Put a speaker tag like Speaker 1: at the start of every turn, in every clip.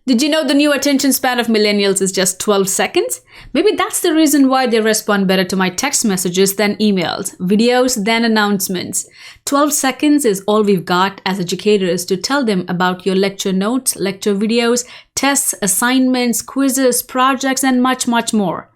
Speaker 1: Did you know the new attention span of millennials is just 12 seconds? Maybe that's the reason why they respond better to my text messages than emails, videos than announcements. 12 seconds is all we've got as educators to tell them about your lecture notes, lecture videos, tests, assignments, quizzes, projects, and much, much more.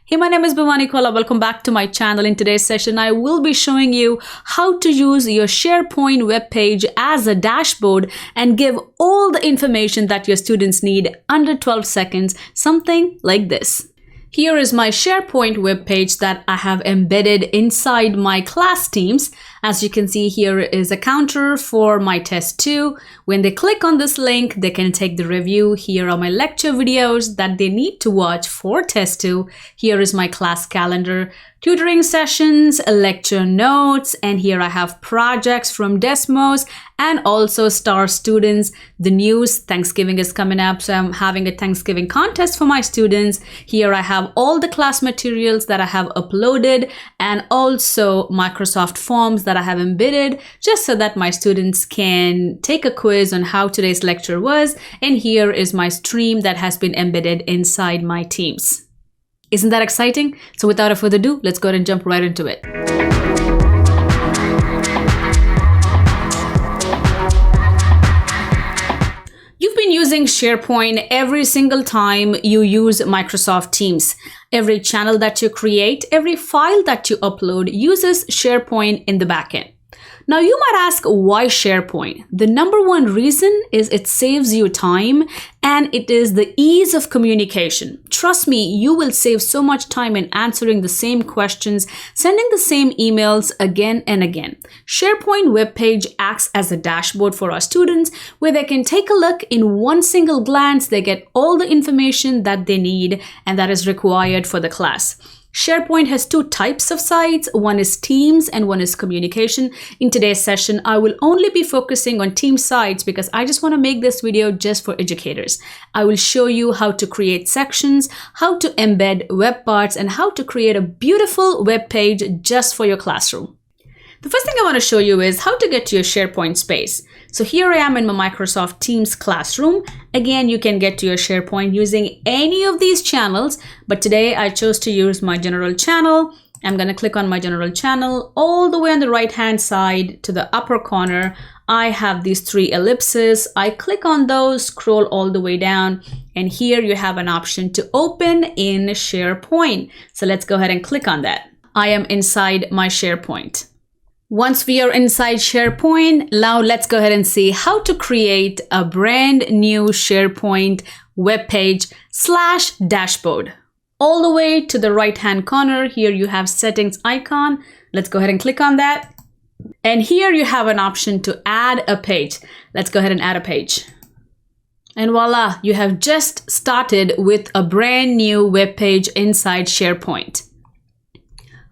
Speaker 1: Hey, my name is Bhavani Kola. Welcome back to my channel. In today's session, I will be showing you how to use your SharePoint web page as a dashboard and give all the information that your students need under 12 seconds, something like this. Here is my SharePoint web page that I have embedded inside my class Teams. As you can see, here is a counter for my test 2. When they click on this link, they can take the review. Here are my lecture videos that they need to watch for test 2. Here is my class calendar, tutoring sessions, lecture notes, and here I have projects from Desmos and also star students. The news, Thanksgiving is coming up, so I'm having a Thanksgiving contest for my students. Here I have all the class materials that I have uploaded and also Microsoft Forms that I have embedded just so that my students can take a quiz on how today's lecture was. And here is my stream that has been embedded inside my Teams. Isn't that exciting? So without further ado, let's go ahead and jump right into it. You've been using SharePoint every single time you use Microsoft Teams. Every channel that you create, every file that you upload uses SharePoint in the backend. Now you might ask, why SharePoint? The number one reason is it saves you time and it is the ease of communication. Trust me, you will save so much time in answering the same questions, sending the same emails again and again. SharePoint web page acts as a dashboard for our students where they can take a look in one single glance. They get all the information that they need and that is required for the class. SharePoint has two types of sites. One is Teams and one is communication. In today's session, I will only be focusing on Teams sites because I just want to make this video just for educators. I will show you how to create sections, how to embed web parts, and how to create a beautiful web page just for your classroom. The first thing I want to show you is how to get to your SharePoint space. So here I am in my Microsoft Teams classroom. Again, you can get to your SharePoint using any of these channels, but today I chose to use my general channel. I'm going to click on my general channel. All the way on the right-hand side to the upper corner, I have these 3 ellipses. I click on those, scroll all the way down, and here you have an option to open in SharePoint. So let's go ahead and click on that. I am inside my SharePoint. Once we are inside SharePoint, now let's go ahead and see how to create a brand new SharePoint web page / dashboard. All the way to the right-hand corner, here you have settings icon. Let's go ahead and click on that. And here you have an option to add a page. Let's go ahead and add a page. And voila, you have just started with a brand new web page inside SharePoint.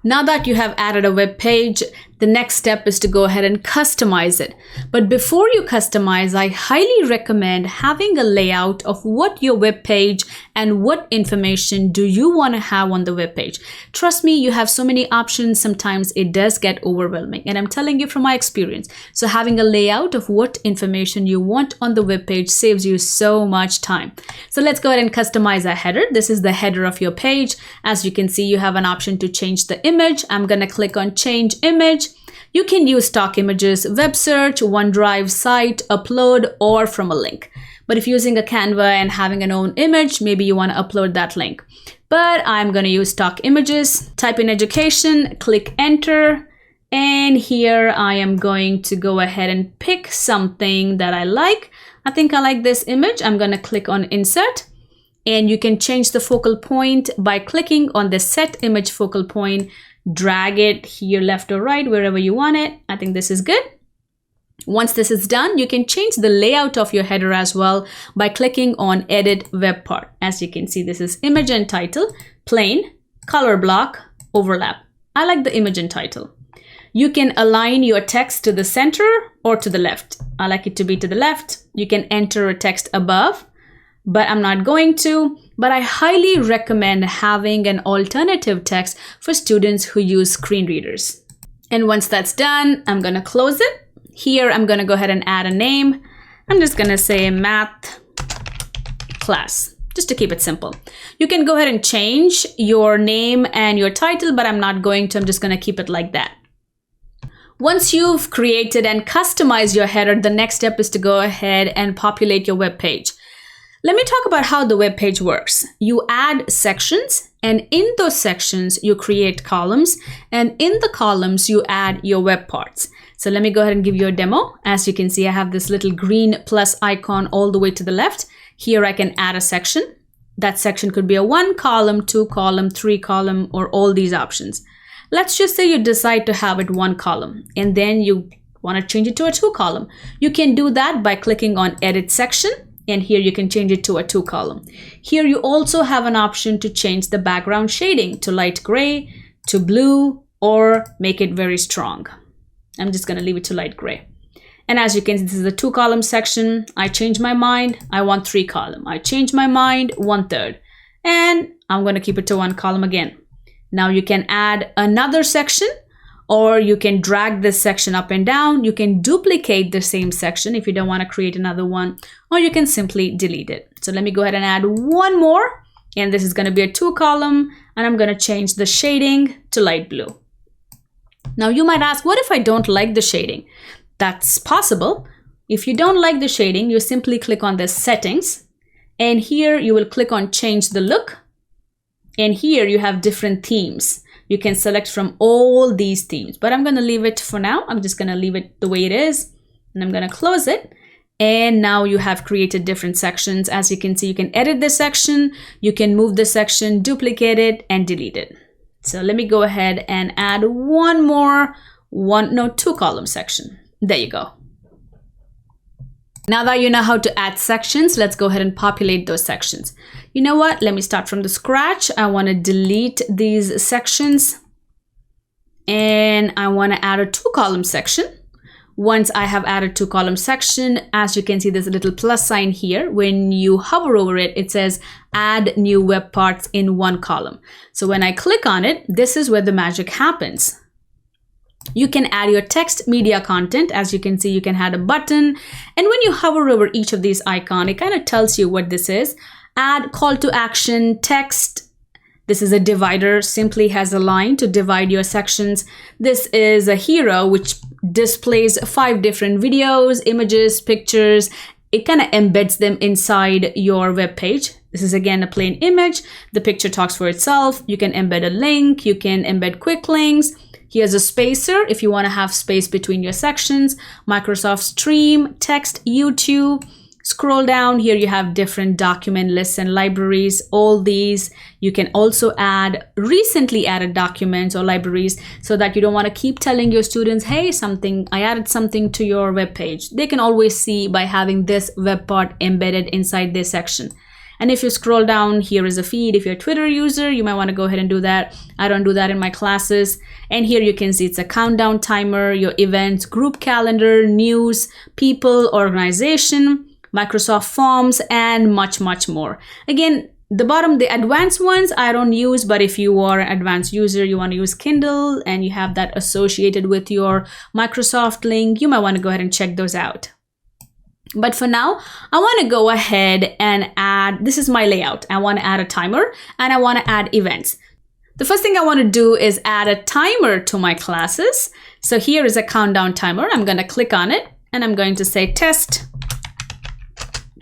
Speaker 1: Now that you have added a web page, the next step is to go ahead and customize it. But before you customize, I highly recommend having a layout of what your web page and what information do you want to have on the web page. Trust me, you have so many options. Sometimes it does get overwhelming, and I'm telling you from my experience. So having a layout of what information you want on the web page saves you so much time. So let's go ahead and customize a header. This is the header of your page. As you can see, you have an option to change the image. I'm going to click on change image. You can use stock images, web search, OneDrive, site, upload, or from a link. But if using a Canva and having an own image, maybe you want to upload that link. But I'm going to use stock images. Type in education, click enter. And here I am going to go ahead and pick something that I like. I think I like this image. I'm going to click on insert. And you can change the focal point by clicking on the set image focal point. Drag it here left or right, wherever you want it. I think this is good. Once this is done, you can change the layout of your header as well by clicking on edit web part. As you can see, this is image and title, plain, color block, overlap. I like the image and title. You can align your text to the center or to the left. I like it to be to the left. You can enter a text above, but I'm not going to. But I highly recommend having an alternative text for students who use screen readers. And once that's done, I'm going to close it. Here, I'm going to go ahead and add a name. I'm just going to say math class, just to keep it simple. You can go ahead and change your name and your title, but I'm not going to. I'm just going to keep it like that. Once you've created and customized your header, the next step is to go ahead and populate your web page. Let me talk about how the web page works. You add sections, and in those sections, you create columns, and in the columns, you add your web parts. So let me go ahead and give you a demo. As you can see, I have this little green plus icon all the way to the left. Here I can add a section. That section could be a 1 column, 2 column, 3 column, or all these options. Let's just say you decide to have it 1 column, and then you want to change it to a 2 column. You can do that by clicking on Edit Section, and here you can change it to a 2 column. Here you also have an option to change the background shading to light gray, to blue, or make it very strong. I'm just going to leave it to light gray. And as you can see, this is a 2 column section. I change my mind. I want 3 column. I change my mind, 1/3. And I'm going to keep it to 1 column again. Now you can add another section, or you can drag this section up and down. You can duplicate the same section if you don't want to create another one, or you can simply delete it. So let me go ahead and add one more, and this is going to be a 2 column, and I'm going to change the shading to light blue. Now you might ask, what if I don't like the shading? That's possible. If you don't like the shading, you simply click on the settings, and here you will click on change the look. And here you have different themes. You can select from all these themes, but I'm going to leave it for now. I'm just going to leave it the way it is, and I'm going to close it. And now you have created different sections. As you can see, you can edit this section, you can move this section, duplicate it, and delete it. So let me go ahead and add one more, 2 column section. There you go. Now that you know how to add sections, let's go ahead and populate those sections. You know what? Let me start from the scratch. I want to delete these sections, and I want to add a 2 column section. Once I have added 2 column section, as you can see, there's a little plus sign here. When you hover over it, it says add new web parts in 1 column. So when I click on it, this is where the magic happens. You can add your text media content. As you can see, you can add a button. And when you hover over each of these icons, it kind of tells you what this is. Add call to action, text. This is a divider, simply has a line to divide your sections. This is a hero, which displays 5 different videos, images, pictures. It kind of embeds them inside your web page. This is again a plain image. The picture talks for itself. You can embed a link. You can embed quick links. Here's a spacer if you want to have space between your sections. Microsoft Stream, text, YouTube. Scroll down, here you have different document lists and libraries. All these, you can also add recently added documents or libraries so that you don't want to keep telling your students, hey, I added something to your web page. They can always see by having this web part embedded inside this section. And if you scroll down, here is a feed. If you're a Twitter user, you might want to go ahead and do that. I don't do that in my classes. And here you can see it's a countdown timer, your events, group calendar, news, people, organization, Microsoft Forms, and much, much more. Again, the bottom, the advanced ones I don't use, but if you are an advanced user, you want to use Kindle and you have that associated with your Microsoft link, you might want to go ahead and check those out. But for now, I want to go ahead and add, this is my layout. I want to add a timer and I want to add events. The first thing I want to do is add a timer to my classes. So here is a countdown timer. I'm going to click on it and I'm going to say test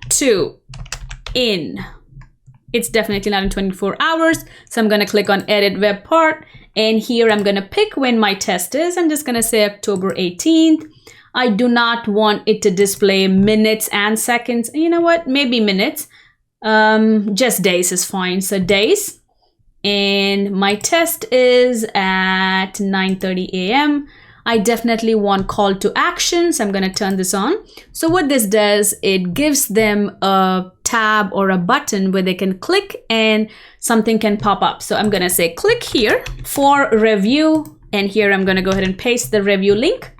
Speaker 1: 2 in. It's definitely not in 24 hours. So I'm going to click on edit web part. And here I'm going to pick when my test is. I'm just going to say October 18th. I do not want it to display minutes and seconds. You know what? Maybe minutes. Just days is fine. So days. And my test is at 9:30 a.m. I definitely want call to action. So I'm going to turn this on. So what this does, it gives them a tab or a button where they can click and something can pop up. So I'm going to say click here for review. And here I'm going to go ahead and paste the review link.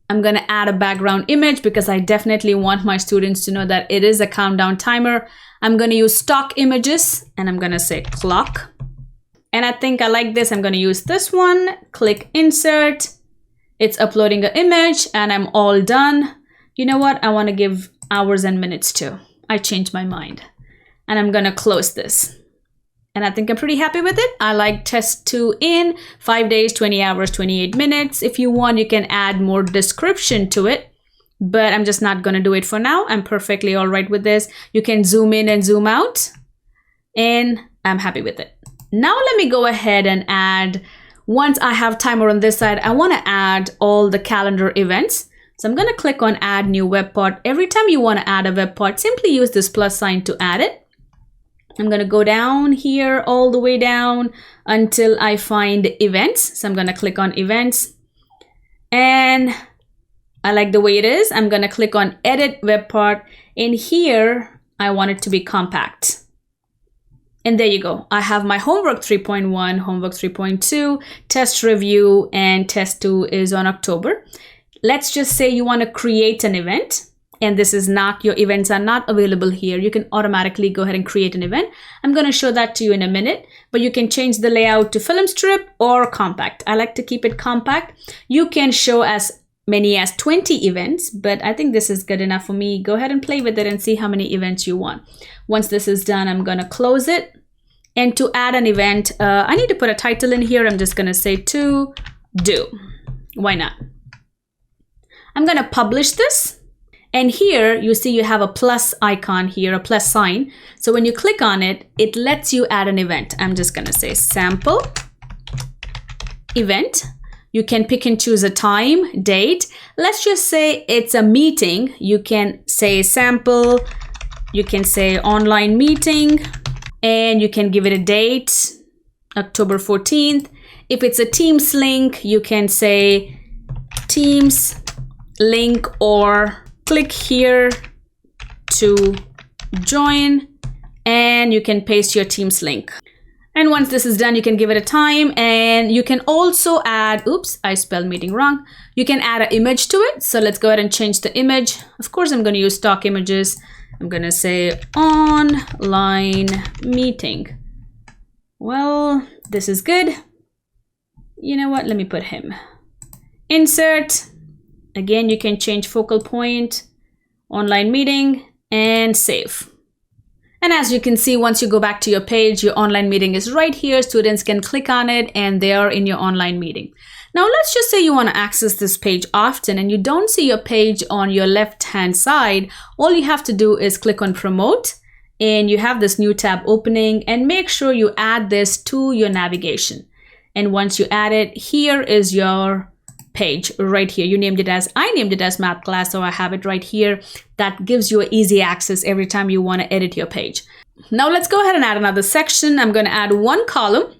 Speaker 1: I'm going to add a background image because I definitely want my students to know that it is a countdown timer. I'm going to use stock images and I'm going to say clock. And I think I like this. I'm going to use this one. Click insert. It's uploading an image and I'm all done. You know what? I want to give hours and minutes too. I changed my mind. and I'm gonna close this. And I think I'm pretty happy with it. I like test 2 in 5 days, 20 hours, 28 minutes. If you want, you can add more description to it, but I'm just not gonna do it for now. I'm perfectly all right with this. You can zoom in and zoom out, and I'm happy with it. Now let me go ahead and add, once I have timer on this side, I wanna add all the calendar events. So I'm gonna click on add new web part. Every time you wanna add a web part, simply use this plus sign to add it. I'm gonna go down here, all the way down until I find events. So I'm gonna click on events, and I like the way it is. I'm gonna click on edit web part. In here, I want it to be compact. And there you go. I have my homework 3.1, homework 3.2, test review, and test 2 is on October. Let's just say you wanna create an event, and this is not, your events are not available here. You can automatically go ahead and create an event. I'm gonna show that to you in a minute, but you can change the layout to film strip or compact. I like to keep it compact. You can show as many as 20 events, but I think this is good enough for me. Go ahead and play with it and see how many events you want. Once this is done, I'm gonna close it. And to add an event, I need to put a title in here. I'm just gonna say to do. Why not? I'm gonna publish this. And here you see you have a plus icon here, a plus sign. So when you click on it, it lets you add an event. I'm just gonna say sample event. You can pick and choose a time, date. Let's just say it's a meeting. You can say sample, you can say online meeting, and you can give it a date, October 14th. If it's a Teams link, you can say Teams link or click here to join, and you can paste your Teams link. And once this is done, you can give it a time, and you can also add, oops, I spelled meeting wrong. You can add an image to it. So let's go ahead and change the image. Of course, I'm going to use stock images. I'm going to say online meeting. Well, this is good. You know what? Let me put him. Insert. Again, you can change focal point, online meeting, and save. And as you can see, once you go back to your page, your online meeting is right here. Students can click on it and they are in your online meeting. Now, let's just say you want to access this page often and you don't see your page on your left-hand side. All you have to do is click on promote, and you have this new tab opening, and make sure you add this to your navigation. And once you add it, here is your page right here. I named it as math class, so I have it right here. That gives you easy access every time you want to edit your page. Now let's go ahead and add another section. I'm going to add one column.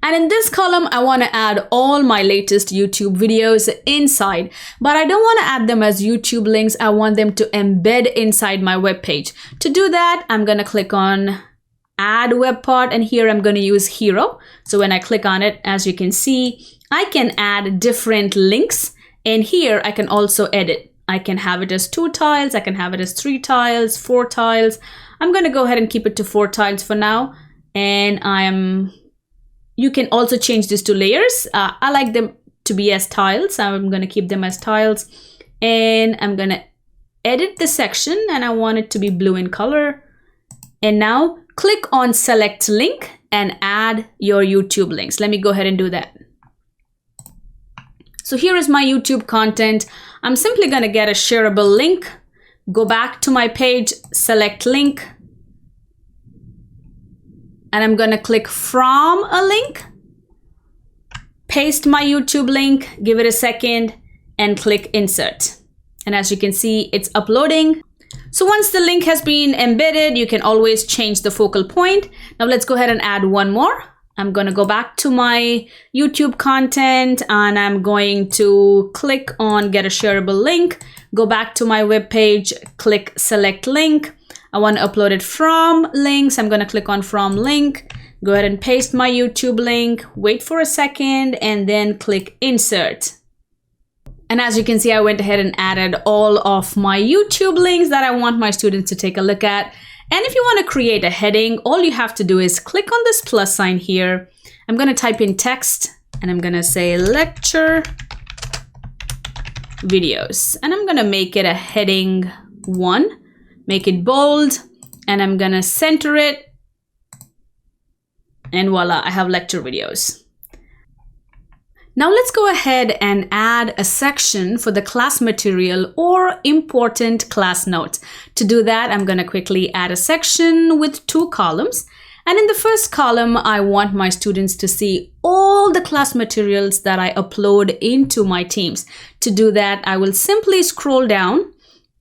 Speaker 1: And in this column, I want to add all my latest YouTube videos inside, but I don't want to add them as YouTube links. I want them to embed inside my web page. To do that, I'm going to click on add web part, and here I'm going to use hero. So when I click on it, as you can see, I can add different links, and here I can also edit. I can have it as 2 tiles, I can have it as 3 tiles, 4 tiles. I'm going to go ahead and keep it to 4 tiles for now, and you can also change this to layers. I like them to be as tiles, so I'm going to keep them as tiles, and I'm going to edit the section, and I want it to be blue in color. And now click on select link and add your YouTube links. Let me go ahead and do that. So here is my YouTube content. I'm simply going to get a shareable link, go back to my page, select link, and I'm going to click from a link, paste my YouTube link, give it a second, and click insert. And as you can see, it's uploading. So once the link has been embedded, you can always change the focal point. Now let's go ahead and add one more. I'm going to go back to my YouTube content, and I'm going to click on get a shareable link, go back to my web page, click select link. I want to upload it from links. I'm going to click on from link, go ahead and paste my YouTube link, wait for a second, and then click insert. And as you can see, I went ahead and added all of my YouTube links that I want my students to take a look at. And if you want to create a heading, all you have to do is click on this plus sign here. I'm going to type in text, and I'm going to say lecture videos. And I'm going to make it a heading 1, make it bold, and I'm gonna center it. And voila, I have lecture videos. Now let's go ahead and add a section for the class material or important class notes. To do that, I'm gonna quickly add a section with 2 columns. And in the first column, I want my students to see all the class materials that I upload into my Teams. To do that, I will simply scroll down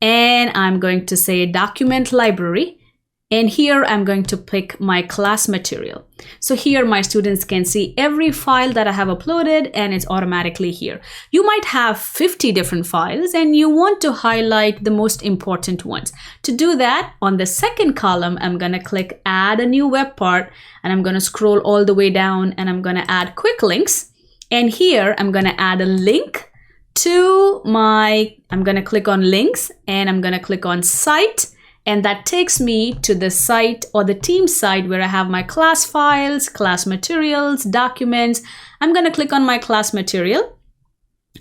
Speaker 1: and I'm going to say document library. And here I'm going to pick my class material. So here my students can see every file that I have uploaded and it's automatically here. You might have 50 different files and you want to highlight the most important ones. To do that, on the second column, I'm going to click add a new web part and I'm going to scroll all the way down and I'm going to add quick links. And here I'm going to add a link to I'm going to click on links and I'm going to click on site. And that takes me to the site or the team site where I have my class files, class materials, documents. I'm going to click on my class material.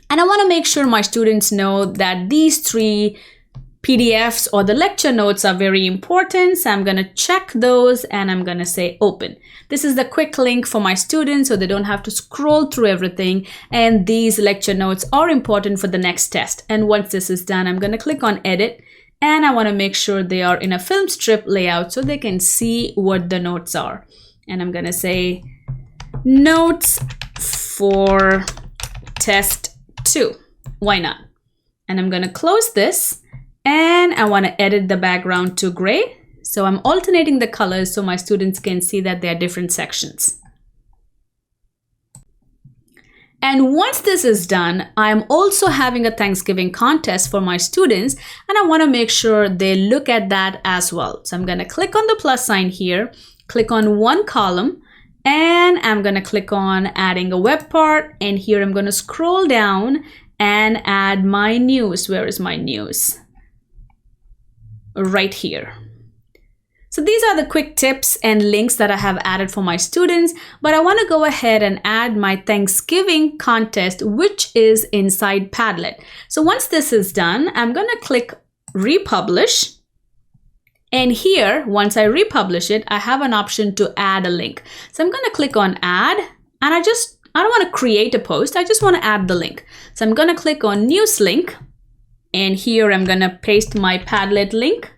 Speaker 1: And I want to make sure my students know that these 3 PDFs or the lecture notes are very important. So I'm going to check those and I'm going to say open. This is the quick link for my students so they don't have to scroll through everything. And these lecture notes are important for the next test. And once this is done, I'm going to click on edit. And I want to make sure they are in a film strip layout so they can see what the notes are. And I'm going to say notes for test 2. Why not? And I'm going to close this and I want to edit the background to gray. So I'm alternating the colors so my students can see that they are different sections. And once this is done, I'm also having a Thanksgiving contest for my students and I want to make sure they look at that as well. So I'm going to click on the plus sign here, click on 1 column, and I'm going to click on adding a web part. And here I'm going to scroll down and add my news. Where is my news? Right here. So these are the quick tips and links that I have added for my students, but I want to go ahead and add my Thanksgiving contest, which is inside Padlet. So once this is done, I'm going to click republish. And here, once I republish it, I have an option to add a link. So I'm going to click on add, and I don't want to create a post. I just want to add the link. So I'm going to click on news link, and here I'm going to paste my Padlet link.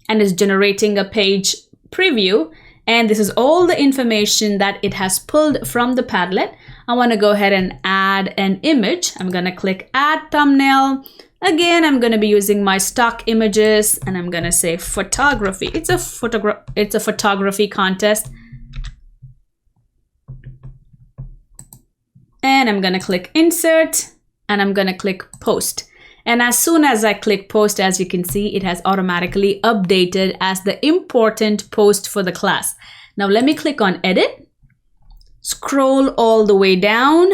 Speaker 1: And it's generating a page preview. And this is all the information that it has pulled from the Padlet. I want to go ahead and add an image. I'm going to click add thumbnail. Again, I'm going to be using my stock images and I'm going to say photography. It's a photography contest. And I'm going to click insert and I'm going to click post. And as soon as I click post, as you can see, it has automatically updated as the important post for the class. Now let me click on edit, scroll all the way down,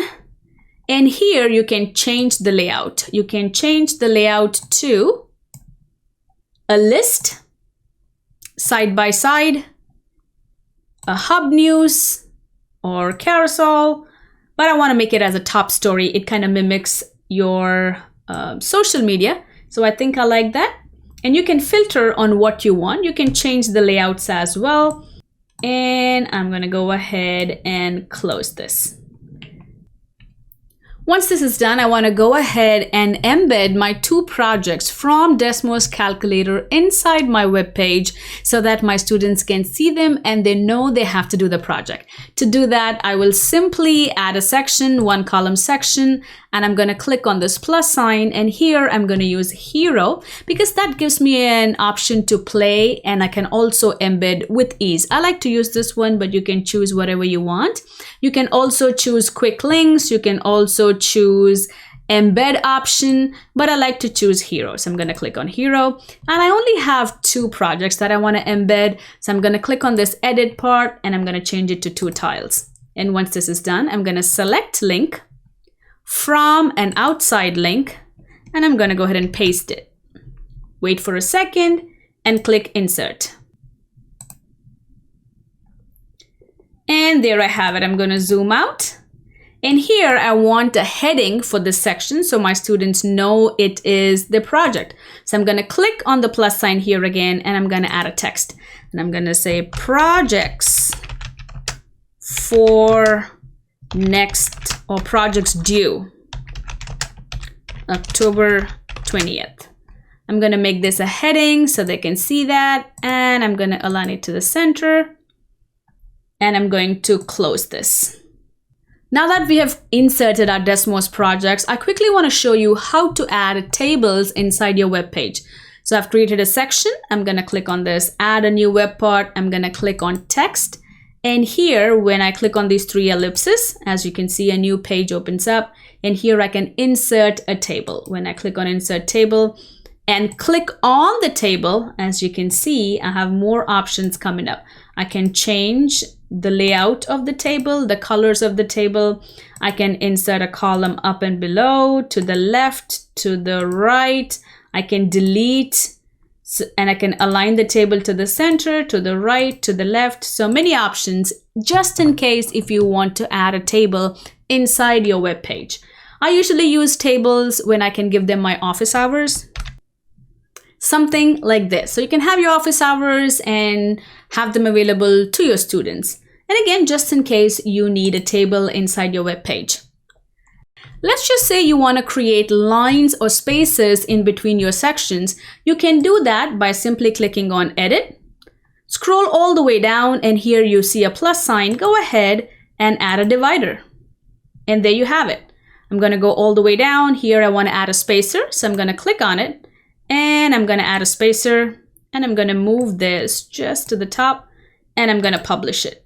Speaker 1: and here you can change the layout. You can change the layout to a list, side by side, a hub news, or carousel, but I want to make it as a top story. It kind of mimics your social media. So I think I like that. And you can filter on what you want. You can change the layouts as well. And I'm going to go ahead and close this. Once this is done, I want to go ahead and embed my 2 projects from Desmos Calculator inside my web page so that my students can see them and they know they have to do the project. To do that, I will simply add a section, 1 column section, and I'm going to click on this plus sign. And here I'm going to use hero because that gives me an option to play and I can also embed with ease. I like to use this one, but you can choose whatever you want. You can also choose quick links. You can also choose embed option, but I like to choose hero. So I'm going to click on hero and I only have 2 projects that I want to embed. So I'm going to click on this edit part and I'm going to change it to 2 tiles. And once this is done, I'm going to select link from an outside link and I'm going to go ahead and paste it. Wait for a second and click insert. And there I have it. I'm going to zoom out. And here I want a heading for this section so my students know it is the project. So I'm going to click on the plus sign here again, and I'm going to add a text. And I'm going to say projects for next, or projects due October 20th. I'm going to make this a heading so they can see that, and I'm going to align it to the center, and I'm going to close this. Now that we have inserted our Desmos projects, I quickly want to show you how to add tables inside your web page. So I've created a section. I'm going to click on this, add a new web part. I'm going to click on text. And here, when I click on these three ellipses, as you can see, a new page opens up. And here I can insert a table. When I click on insert table and click on the table, as you can see, I have more options coming up. I can change the layout of the table, the colors of the table. I can insert a column up and below, to the left, to the right. I can delete, and I can align the table to the center, to the right, to the left. So many options, just in case if you want to add a table inside your web page. I usually use tables when I can give them my office hours. Something like this. So you can have your office hours and have them available to your students. And again, just in case you need a table inside your web page. Let's just say you want to create lines or spaces in between your sections. You can do that by simply clicking on Edit. Scroll all the way down, and here you see a plus sign. Go ahead and add a divider. And there you have it. I'm going to go all the way down. Here I want to add a spacer, so I'm going to click on it. And I'm going to add a spacer, and I'm going to move this just to the top, and I'm going to publish it.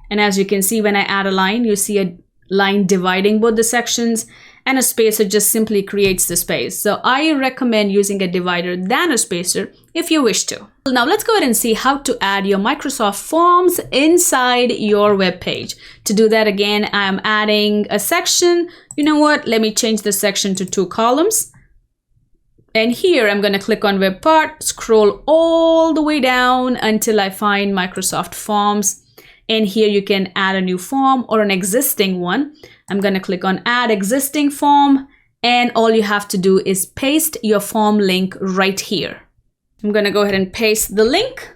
Speaker 1: And as you can see, when I add a line, you see a line dividing both the sections, and a spacer just simply creates the space. So I recommend using a divider than a spacer if you wish to. Now let's go ahead and see how to add your Microsoft Forms inside your web page. To do that, again, I'm adding a section. You know what? Let me change the section to 2 columns. And here I'm going to click on web part, scroll all the way down until I find Microsoft Forms. And here you can add a new form or an existing one. I'm going to click on add existing form, and all you have to do is paste your form link right here. I'm going to go ahead and paste the link.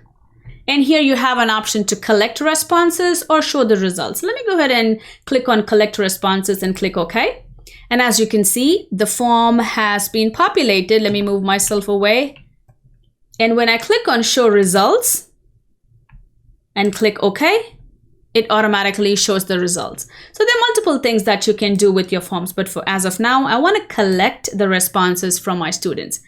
Speaker 1: And here you have an option to collect responses or show the results. Let me go ahead and click on collect responses and click OK. And as you can see, the form has been populated. Let me move myself away. And when I click on show results and click OK, it automatically shows the results. So there are multiple things that you can do with your forms, but as of now, I want to collect the responses from my students.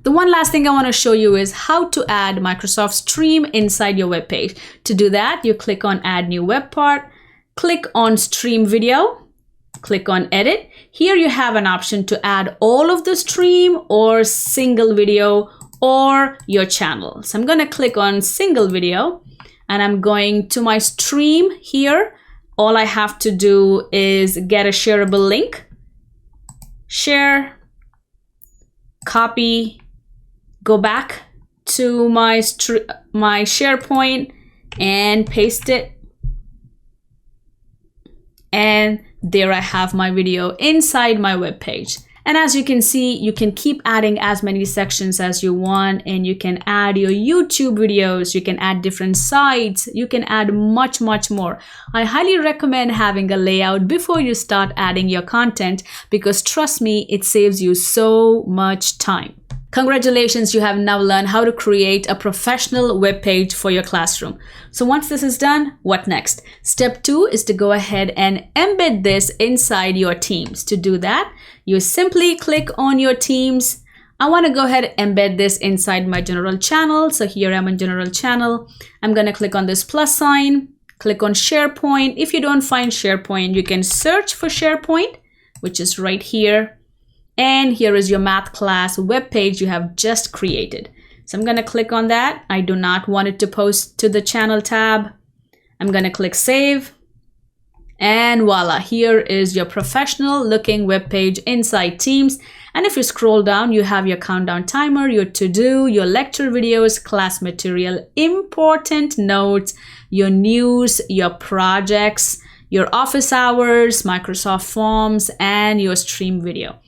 Speaker 1: The one last thing I want to show you is how to add Microsoft Stream inside your web page. To do that, you click on add new web part, click on stream video, click on edit. Here you have an option to add all of the stream or single video or your channel. So I'm going to click on single video. And I'm going to my stream here. All I have to do is get a shareable link, share, copy, go back to my SharePoint and paste it. And there I have my video inside my web page. And as you can see, you can keep adding as many sections as you want, and you can add your YouTube videos, you can add different sites, you can add much more. I highly recommend having a layout before you start adding your content, because trust me, it saves you so much time. Congratulations, you have now learned how to create a professional web page for your classroom. So once this is done, what next? Step 2 is to go ahead and embed this inside your Teams. To do that, you simply click on your Teams. I want to go ahead and embed this inside my general channel. So here I'm in general channel. I'm going to click on this plus sign, click on SharePoint. If you don't find SharePoint, you can search for SharePoint, which is right here. And here is your math class web page you have just created. So I'm going to click on that. I do not want it to post to the channel tab. I'm going to click save. And voila, here is your professional looking web page inside Teams. And if you scroll down, you have your countdown timer, your to-do, your lecture videos, class material, important notes, your news, your projects, your office hours, Microsoft Forms, and your stream video.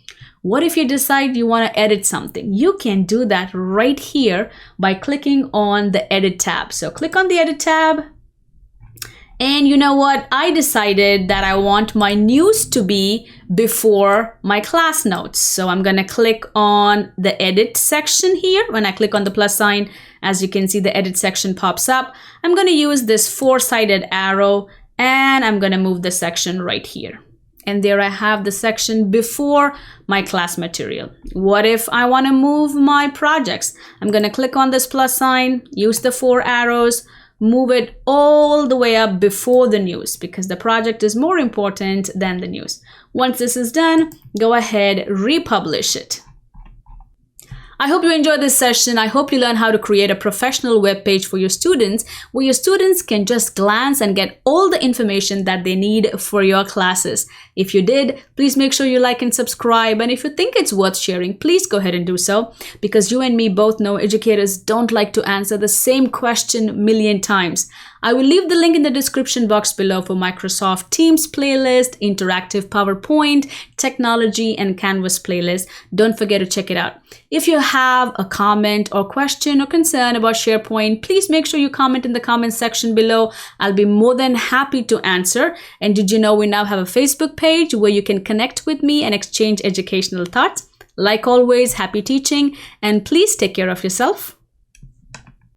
Speaker 1: What if you decide you want to edit something? You can do that right here by clicking on the Edit tab. So click on the Edit tab. And you know what? I decided that I want my news to be before my class notes. So I'm going to click on the Edit section here. When I click on the plus sign, as you can see, the Edit section pops up. I'm going to use this four-sided arrow and I'm going to move the section right here. And there I have the section before my class material. What if I want to move my projects? I'm going to click on this plus sign, use the four arrows, move it all the way up before the news because the project is more important than the news. Once this is done, go ahead, republish it. I hope you enjoyed this session. I hope you learn how to create a professional web page for your students where your students can just glance and get all the information that they need for your classes. If you did, please make sure you like and subscribe. And if you think it's worth sharing, please go ahead and do so because you and me both know educators don't like to answer the same question a million times. I will leave the link in the description box below for Microsoft Teams playlist, interactive PowerPoint, technology, and Canvas playlist. Don't forget to check it out. If you have a comment or question or concern about SharePoint, please make sure you comment in the comment section below. I'll be more than happy to answer. And did you know we now have a Facebook page where you can connect with me and exchange educational thoughts? Like always, happy teaching, and please take care of yourself.